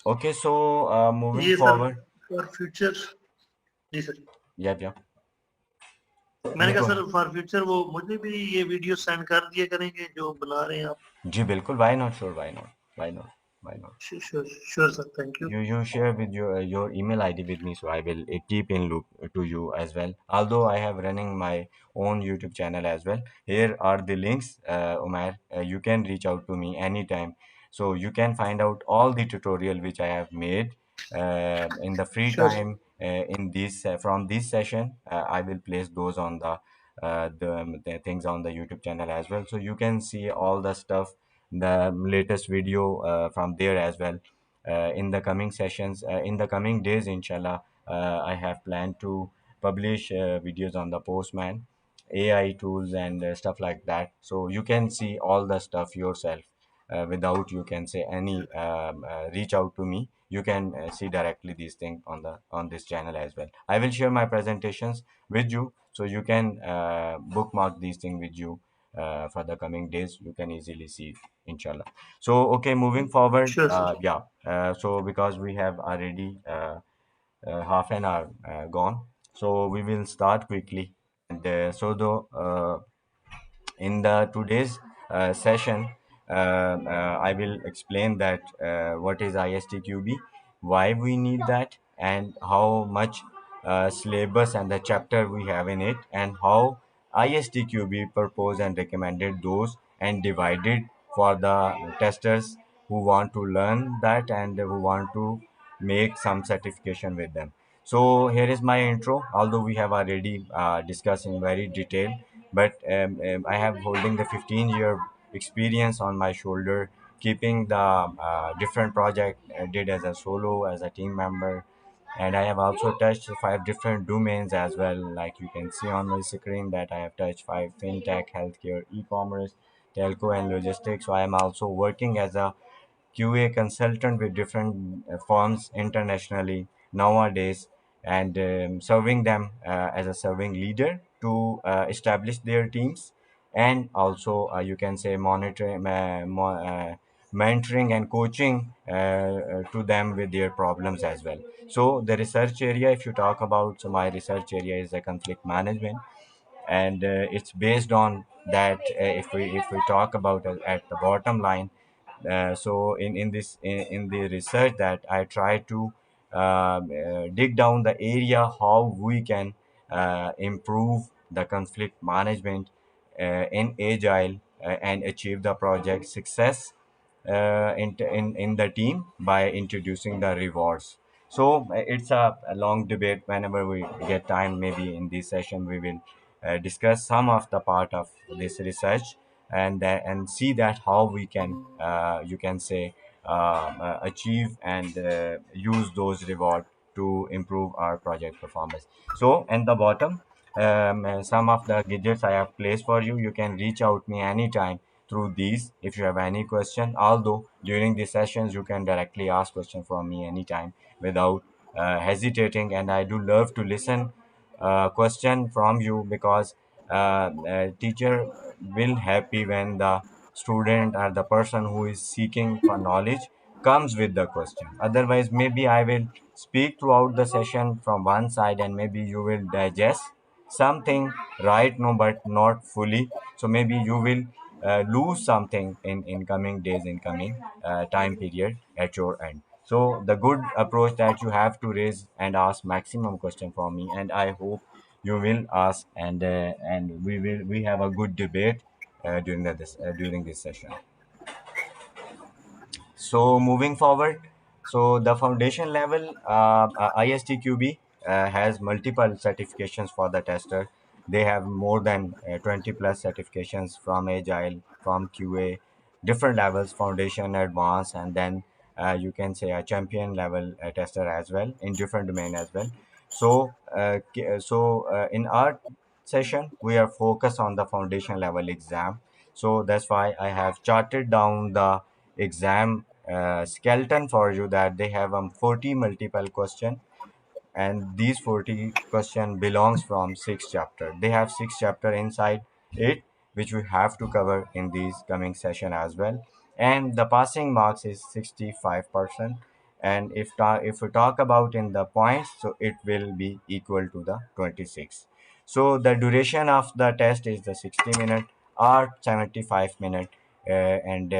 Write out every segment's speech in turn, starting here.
Okay, so moving ये sir forward. For future. जी sir. Yeah, yeah. मैंने You कहा go sir ahead. For future वो मुझे भी ये वीडियो सेंड कर दिया करेंगे जो बना रहे हैं आप। जी बिल्कुल, why not? Sure, why not? Why not? Why not? Sure sure sir, thank you. You share with your email ID with me, so I will keep in loop to you as well. Although I have running my own YouTube channel as well. Here are the links, Umar. You can reach out to me anytime. So you can find out all the tutorial which I have made in the free sure sir. time in this from this session. I will place those on the things on the YouTube channel as well. So you can see all the stuff, the latest video from there as well in the coming sessions, in the coming days, inshallah. I have planned to publish videos on the Postman, AI tools, and stuff like that. So you can see all the stuff yourself without you can say any reach out to me. You can see directly these things on the on this channel as well. I will share my presentations with you, so you can bookmark these things with you for the coming days. You can easily see, inshallah. So okay, moving forward, sure sir. yeah. So because we have already half an hour gone, so we will start quickly. And so though in the today's session, I will explain that what is ISTQB, why we need that, and how much syllabus and the chapter we have in it, and how ISTQB proposed and recommended those and divided for the testers who want to learn that and who want to make some certification with them. So here is my intro. Although we have already discussed in very detail, but I have holding the 15-year experience on my shoulder, keeping the different project did as a solo, as a team member, and I have also touched five different domains as well. Like you can see on my screen that I have touched five: fintech, healthcare, e-commerce, telco, and logistics. So I am also working as a QA consultant with different firms internationally nowadays, and serving them as a serving leader to establish their teams, and also you can say monitoring, mentoring and coaching to them with their problems as well. So the research area, if you talk about, so my research area is the conflict management, and it's based on that. If we talk about at the bottom line, so in the research that I try to dig down the area how we can improve the conflict management in agile and achieve the project success in the team by introducing the rewards. So it's a long debate. Whenever we get time, maybe in this session we will discuss some of the part of this research, and see that how we can you can say achieve and use those reward to improve our project performance. So in the bottom, some of the gadgets I have placed for you. You can reach out me anytime through these if you have any question. Although during the sessions you can directly ask question from me anytime without hesitating, and I do love to listen question from you, because teacher will happy when the student or the person who is seeking for knowledge comes with the question. Otherwise maybe I will speak throughout the session from one side, and maybe you will digest something right now but not fully. So maybe you will lose something in coming days, in coming time period at your end. So the good approach that you have to raise and ask maximum question from me, and I hope you will ask, and we have a good debate during this session. So moving forward, so the foundation level ISTQB has multiple certifications for the tester. They have more than 20 plus certifications from Agile, from QA, different levels, foundation, advanced, and then you can say a champion level tester as well in different domain as well. So in our session, we are focused on the foundation level exam. So that's why I have charted down the exam skeleton for you, that they have 40 multiple question, and these 40 question belongs from six chapter. They have six chapter inside it, which we have to cover in these coming session as well. And the passing marks is 65%, and if we talk about in the points, so it will be equal to the 26. So the duration of the test is the 60 minute or 75 minute, and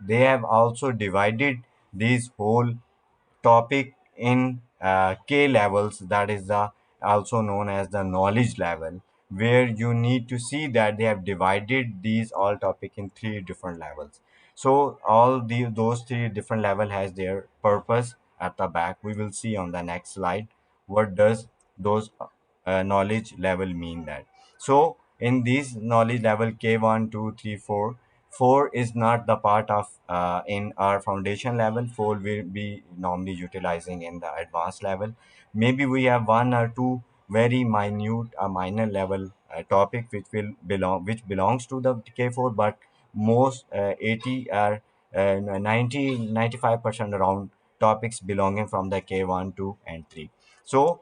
they have also divided these whole topic in K levels, that is the also known as the knowledge level, where you need to see that they have divided these all topic in three different levels. So all those three different level has their purpose at the back. We will see on the next slide what does those knowledge level mean that. So in this knowledge level K1, 2, 3, 4, 4 is not the part of in our foundation level. 4 will be normally utilizing in the advanced level. Maybe we have one or two very minute minor level topic which belongs to the K4, but most 80 or 95% around topics belonging from the K1, 2 and 3. So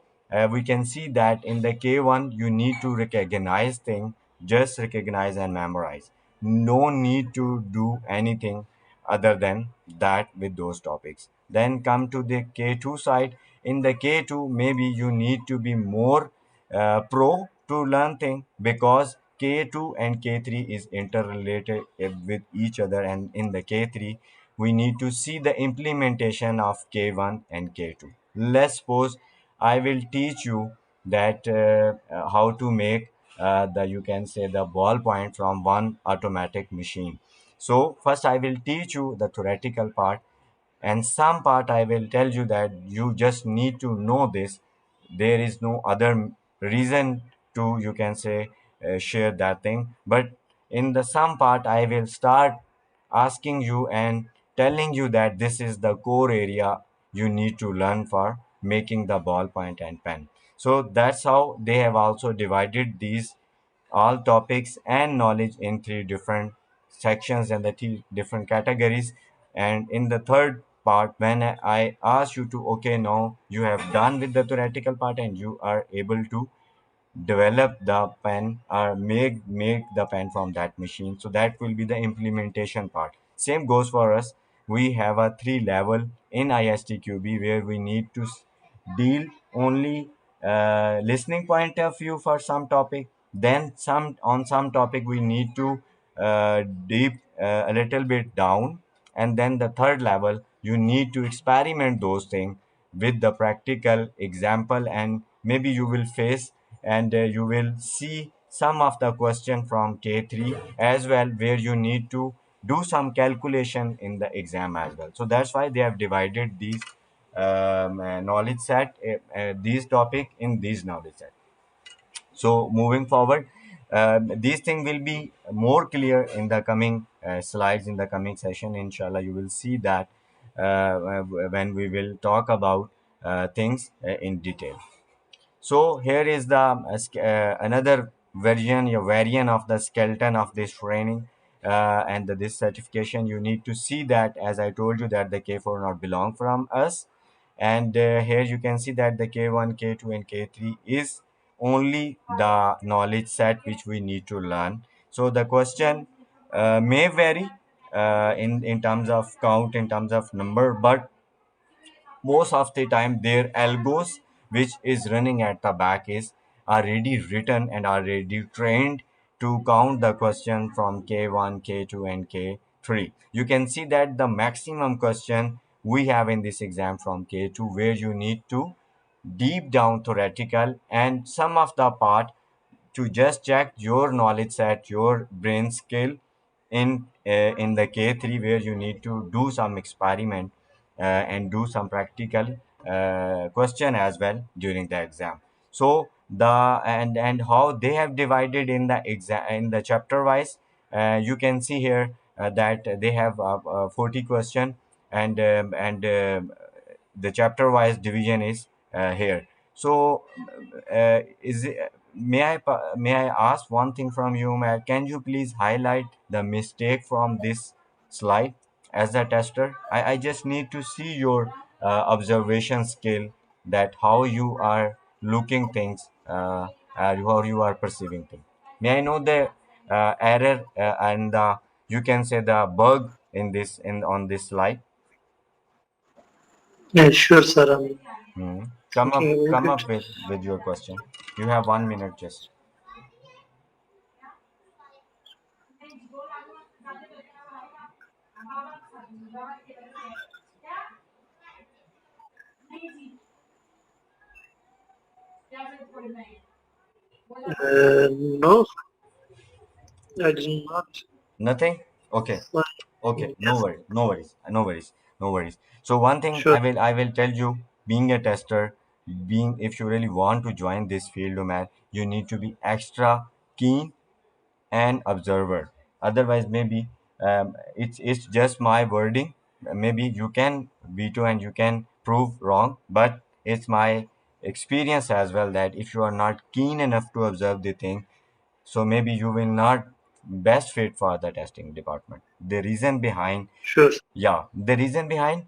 we can see that in the K1 you need to recognize thing, just recognize and memorize. No need to do anything other than that with those topics. Then come to the K2 side. In the K2 maybe you need to be more pro to learn thing, because K2 and K3 is interrelated with each other, and in the K3 we need to see the implementation of K1 and K2. Let's suppose I will teach you that how to make the, you can say, the ballpoint from one automatic machine. So first I will teach you the theoretical part, and some part I will tell you that you just need to know this. There is no other reason to, you can say, share that thing. But in the some part I will start asking you and telling you that this is the core area you need to learn for making the ballpoint and pen. So that's how they have also divided these all topics and knowledge in three different sections and the three different categories. And in the third part, when I ask you to, okay, now you have done with the theoretical part and you are able to develop the pen or make the pen from that machine, so that will be the implementation part. Same goes for us. We have a three level in ISTQB where we need to deal only listening point of view for some topic. Then some on some topic we need to deep a little bit down, and then the third level you need to experiment those things with the practical example, and maybe you will face and you will see some of the question from K3 as well, where you need to do some calculation in the exam as well. So that's why they have divided these knowledge set, these topic in these knowledge set. So moving forward, these things will be more clear in the coming slides, in the coming session. Inshallah, you will see that when we will talk about things in detail. So here is the another version, your variant of the skeleton of this training and this certification. You need to see that, as I told you, that the K4 not belong from us, and here you can see that the K1, K2, and K3 is only the knowledge set which we need to learn. So the question may vary in terms of count, in terms of number, but most of the time their algos which is running at the back is already written and already trained to count the question from K1, K2 and K3. You can see that the maximum question we have in this exam from K2, where you need to deep down theoretical and some of the part to just check your knowledge set, your brain skill in the K3, where you need to do some experiment and do some practical question as well during the exam. So the and how they have divided in the exam in the chapter wise, you can see here that they have 40 question, and the chapter wise division is here. So is it, may I ask one thing from you? Can you please highlight the mistake from this slide as a tester? I just need to see your observation skill, that how you are looking things, how you are perceiving things. May I know the error and the, you can say, the bug in this in on this slide? Yeah, sure, sir. I'm Hmm. Come thinking up, about come it. up with your question. You have 1 minute just. No, I did not Nothing. Okay. find. Okay. No Yes, worries. No worries. No worries. No worries. So one thing sure, I will tell you, being a tester, being if you really want to join this field, man, you need to be extra keen and observer. Otherwise, maybe it's just my wording. Maybe you can veto and you can prove wrong, but it's my experience as well that if you are not keen enough to observe the thing, so maybe you will not best fit for the testing department. The reason behind, sure, yeah, the reason behind,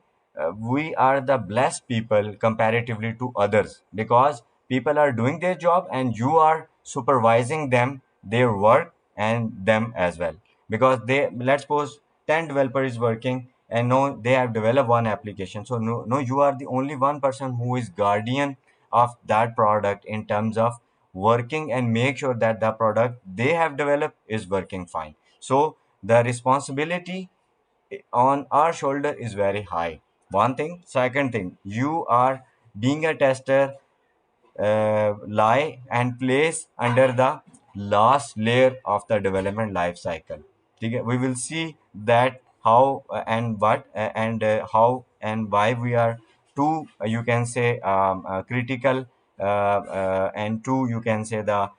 we are the blessed people comparatively to others because people are doing their job and you are supervising them, their work, and them as well. Because they, let's suppose 10 developers is working and no, they have developed one application. So no, you are the only one person who is guardian of that product in terms of working and make sure that the product they have developed is working fine. So the responsibility on our shoulder is very high. One thing. Second thing, you are being a tester, lie and place under the last layer of the development life cycle. Okay? We will see that how and what and how and why we are too, you can say, critical, and too, you can say, the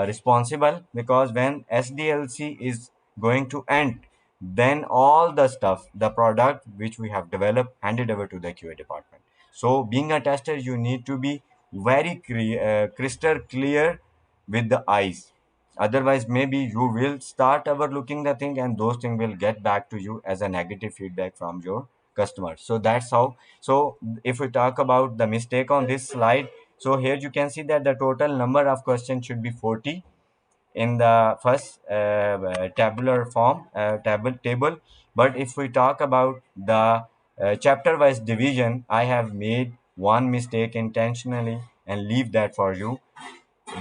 responsible, because when SDLC is going to end, then all the stuff, the product which we have developed, handed over to the QA department. So being a tester, you need to be very crystal clear with the eyes. Otherwise, maybe you will start overlooking the thing and those things will get back to you as a negative feedback from your customers. So that's how. So if we talk about the mistake on this slide, so here you can see that the total number of questions should be 40 in the first tabular form, table. But if we talk about the chapter wise division, I have made one mistake intentionally and leave that for you.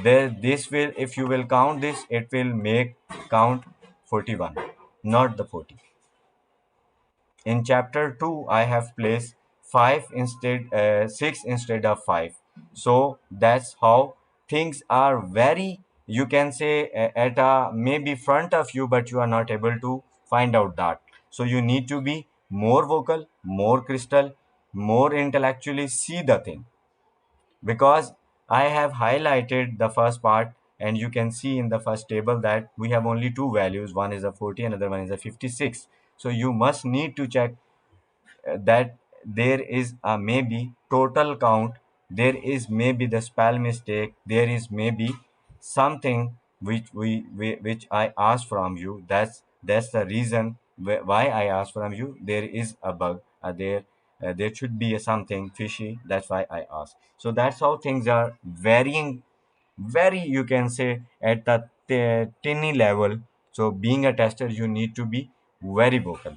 There, this will, if you will count this, it will make count 41, not the 40. In chapter 2, I have placed 6 instead of 5. So that's how things are very, you can say, at a maybe front of you, but you are not able to find out that. So you need to be more vocal, more crystal, more intellectually see the thing, because I have highlighted the first part and you can see in the first table that we have only two values. One is a 40, another one is a 56. So you must need to check that there is a maybe total count, there is maybe the spell mistake, there is maybe something which which I asked from you. That's the reason why I asked from you. There is a bug, there should be something fishy, that's why I asked. So that's how things are varying very, you can say, at the tiny level. So being a tester, you need to be very vocal.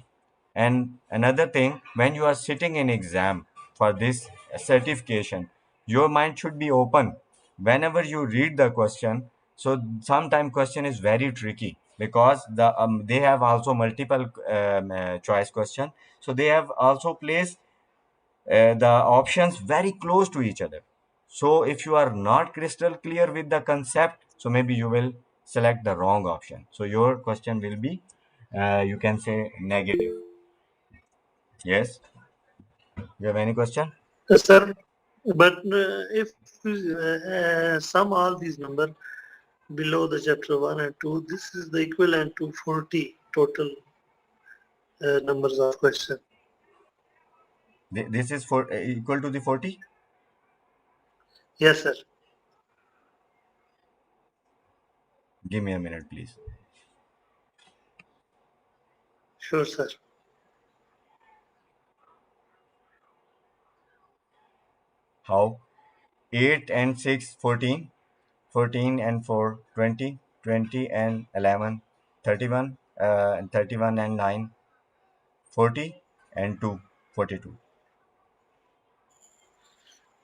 And another thing, when you are sitting in exam for this certification, your mind should be open whenever you read the question. So sometimes question is very tricky because they have also multiple choice question. So they have also placed the options very close to each other. So if you are not crystal clear with the concept, so maybe you will select the wrong option. So your question will be, you can say, negative. Yes. You have any question? sir. But if sum all these numbers below the chapter 1 and 2, this is the equivalent to 40 total numbers of questions. This is for equal to the 40. Yes, sir. Give me a minute, please. Sure, sir. How? 8 and 6, 14. 14 and 4, 20. 20 and 11, 31. And 31 and 9, 40. And 2, 42.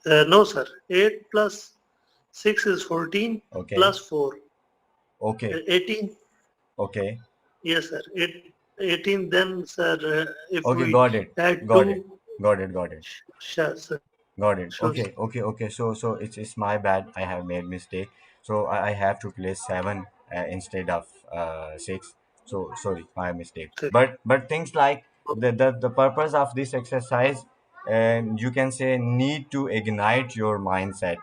No, sir. 8 plus 6 is 14 Okay, plus 4. okay, 18. okay, Yes, sir. 18. Then, sir, if okay, we got it, add got it, 2, got it, got it. sure, sir. Got it. Sure, sir. Okay, okay, okay. So it's my bad. I have made mistake. So I have to place seven instead of six. So sorry, my mistake. Sir. But things like the purpose of this exercise, you can say, need to ignite your mindset.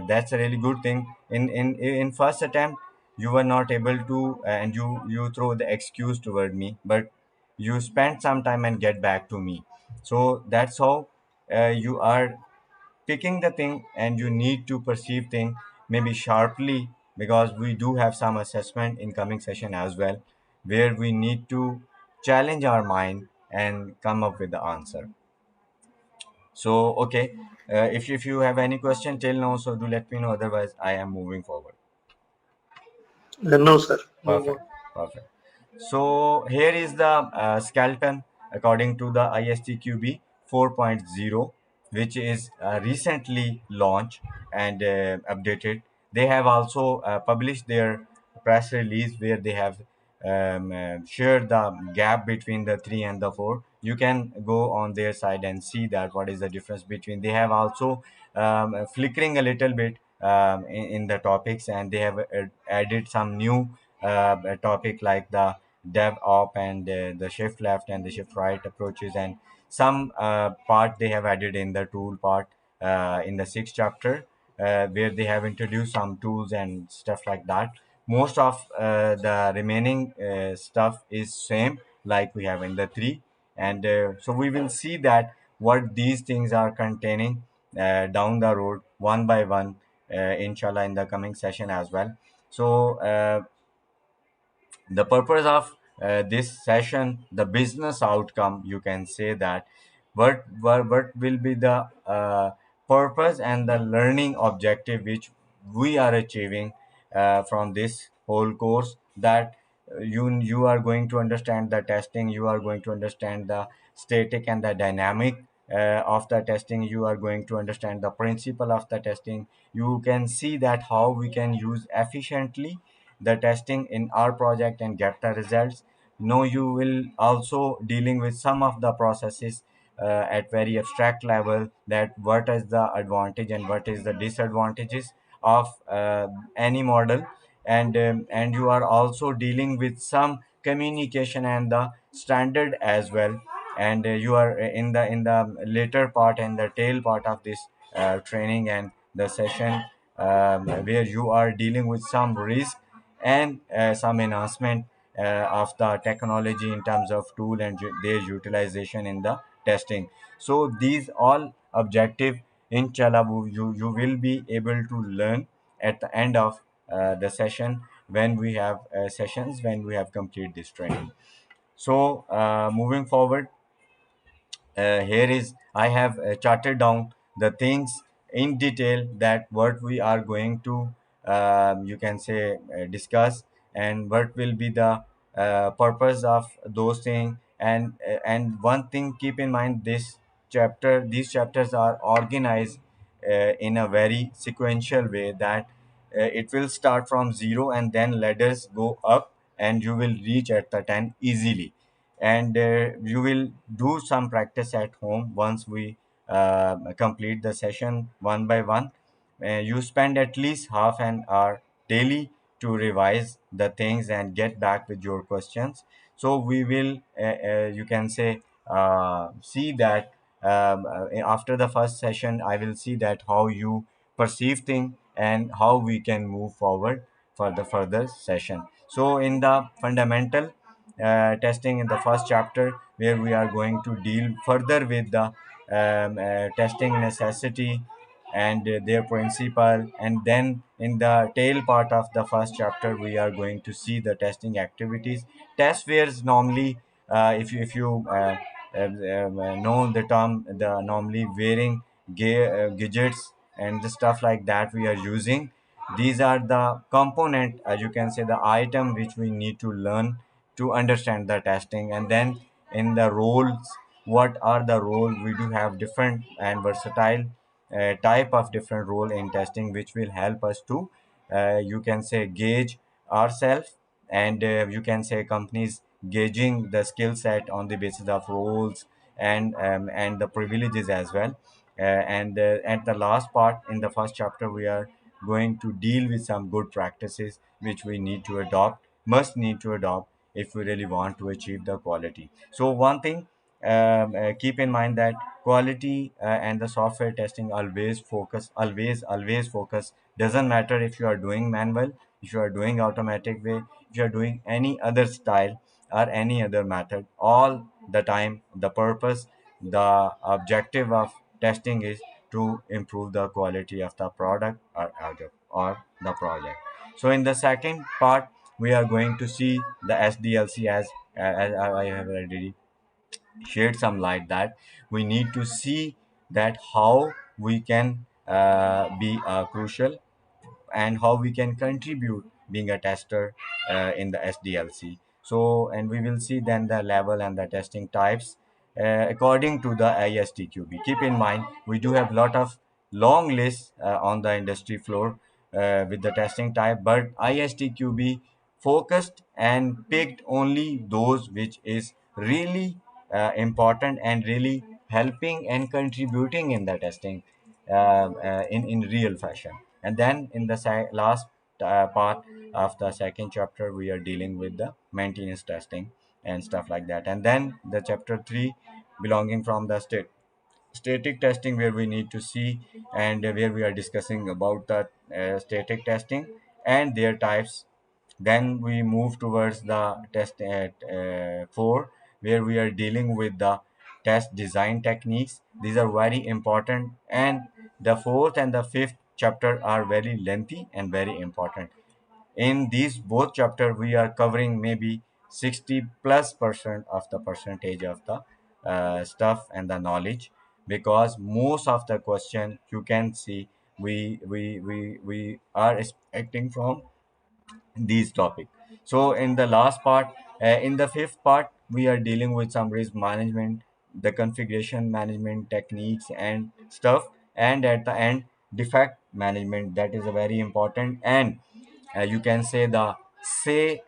That's a really good thing. In first attempt, you were not able to, and you throw the excuse toward me, but you spend some time and get back to me. So that's how you are picking the thing, and you need to perceive thing maybe sharply, because we do have some assessment in coming session as well, where we need to challenge our mind and come up with the answer. So okay, if you have any question till now, so do let me know, otherwise I am moving forward. No, sir. Move on. Perfect, perfect. So here is the skeleton according to the ISTQB 4.0, which is recently launched and updated. They have also published their press release where they have shared the gap between the 3 and the 4. You can go on their side and see that what is the difference between. They have also flickering a little bit in the topics, and they have added some new topic like the DevOps and the shift left and the shift right approaches, and some part they have added in the tool part in the sixth chapter, where they have introduced some tools and stuff like that. Most of the remaining stuff is same like we have in the three, and so we will see that what these things are containing down the road one by one, inshallah, in the coming session as well. So the purpose of this session, the business outcome, you can say that what will be the purpose and the learning objective which we are achieving from this whole course, that you are going to understand the testing, you are going to understand the static and the dynamic of the testing, you are going to understand the principle of the testing. You can see that how we can use efficiently the testing in our project and get the results. No, you will also dealing with some of the processes at very abstract level, that what is the advantage and what is the disadvantages of any model, and you are also dealing with some communication and the standard as well. And you are in the later part and the tail part of this training and the session, where you are dealing with some risk and some enhancement of the technology in terms of tool and their utilization in the testing. So these all objective, inshallah, you will be able to learn at the end of the session, when we have sessions, when we have complete this training. So moving forward, here is I have charted down the things in detail, that what we are going to you can say discuss, and what will be the purpose of those things. And one thing keep in mind, these chapters are organized in a very sequential way, that it will start from zero and then ladders go up, and you will reach at the 10 easily. And you will do some practice at home once we complete the session one by one. You spend at least half an hour daily to revise the things and get back with your questions. So we will you can say see that after the first session, I will see that how you perceive thing and how we can move forward for the further session. So in the fundamental testing in the first chapter, where we are going to deal further with the testing necessity and their principle. And then in the tail part of the first chapter, we are going to see the testing activities. Test where's normally, if you know the term, the normally wearing gadgets and the stuff like that we are using. These are the component, you can say, the item which we need to learn to understand the testing. And then in the roles, what are the role, we do have different and versatile type of different role in testing which will help us to you can say gauge ourselves, and you can say companies gauging the skill set on the basis of roles and the privileges as well. And at the last part in the first chapter, we are going to deal with some good practices which we need to adopt, must need to adopt if we really want to achieve the quality. So one thing, keep in mind that quality and the software testing always focus. Doesn't matter if you are doing manual, if you are doing automatic way, if you are doing any other style or any other method, all the time the purpose, the objective of testing is to improve the quality of the product or the project. So in the second part, we are going to see the SDLC as I have already shed some light, that we need to see that how we can be crucial and how we can contribute being a tester in the SDLC. So, and we will see then the level and the testing types according to the ISTQB. Keep in mind, we do have lot of long lists on the industry floor with the testing type, but ISTQB focused and picked only those which is really important and really helping and contributing in the testing in real fashion. And then in the last part of the second chapter, we are dealing with the maintenance testing and stuff like that. And then the chapter 3 belonging from the static testing, where we need to see and where we are discussing about the static testing and their types. Then we move towards the test at 4, where we are dealing with the test design techniques. These are very important, and the fourth and the fifth chapter are very lengthy and very important. In these both chapter, we are covering maybe 60 plus percent of the percentage of the stuff and the knowledge, because most of the question you can see we are expecting from these topic. So in the last part, in the fifth part, we are dealing with some risk management, the configuration management techniques and stuff, and at the end, defect management. That is a very important, and you can say the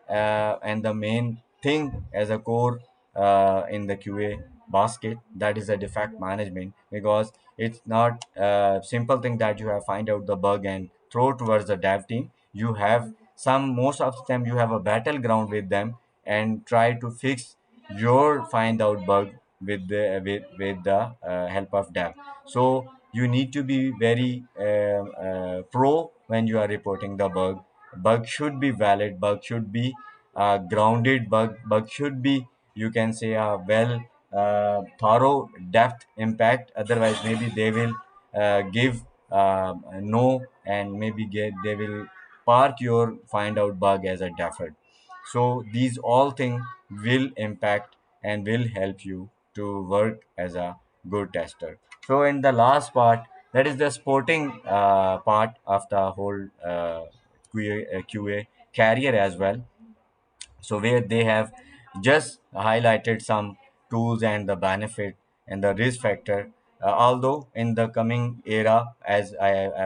and the main thing as a core in the QA basket, that is a defect management, because it's not a simple thing that you have find out the bug and throw towards the dev team. You have some, most of the time you have a battleground with them and try to fix your find out bug with the help of dev. So you need to be very pro when you are reporting the bug. Bug should be valid, bug should be grounded, bug should be, you can say, a well thorough depth impact. Otherwise maybe they will give no, and maybe they will park your find out bug as a deferred. So these all things will impact and will help you to work as a good tester. So in the last part, that is the sporting part of the whole QA career as well. So where they have just highlighted some tools and the benefit and the risk factor. Although in the coming era, as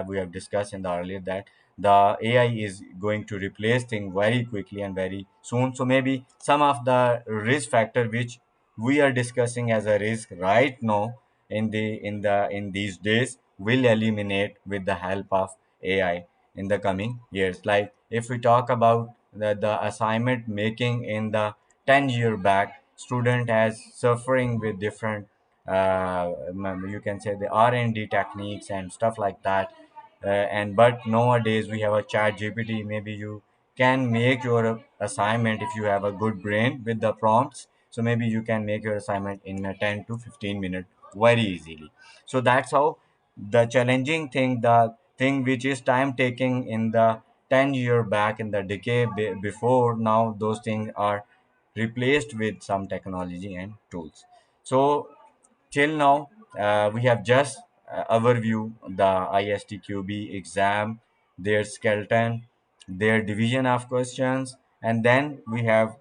we have discussed in the earlier, that the AI is going to replace things very quickly and very soon. So maybe some of the risk factor which we are discussing as a risk right now in these days will eliminate with the help of AI in the coming years. Like if we talk about the assignment making in the 10-year back, student has suffering with different you can say the R&D techniques and stuff like that. And but nowadays we have a chat GPT. Maybe you can make your assignment if you have a good brain with the prompts. So maybe you can make your assignment in a 10 to 15 minutes very easily. So that's how the challenging thing, the thing which is time taking in the 10-year back in the decade before, now those things are replaced with some technology and tools. So till now, we have just overview the ISTQB exam, their skeleton, their division of questions, and then we have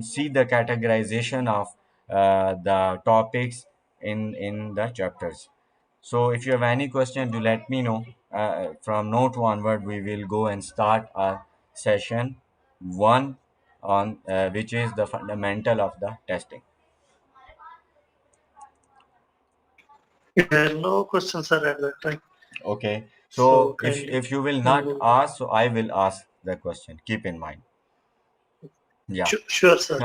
see the categorization of the topics in the chapters. So if you have any question, do let me know. From now to onward, we will go and start our session one on which is the fundamental of the testing. Yeah, no questions are at that time. Okay. So So kindly if you will not move on. ask, so I will ask the question. Keep in mind. Yeah. Sure, sir.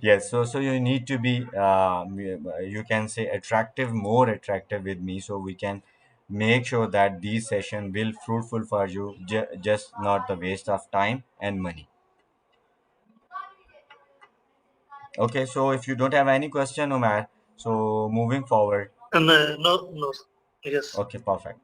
Yes. So you need to be you can say attractive, more attractive with me, so we can make sure that these session will fruitful for you, just not the waste of time and money. Okay. So if you don't have any question, Umar, so moving forward. And no, no, sir. Yes. Okay. Perfect.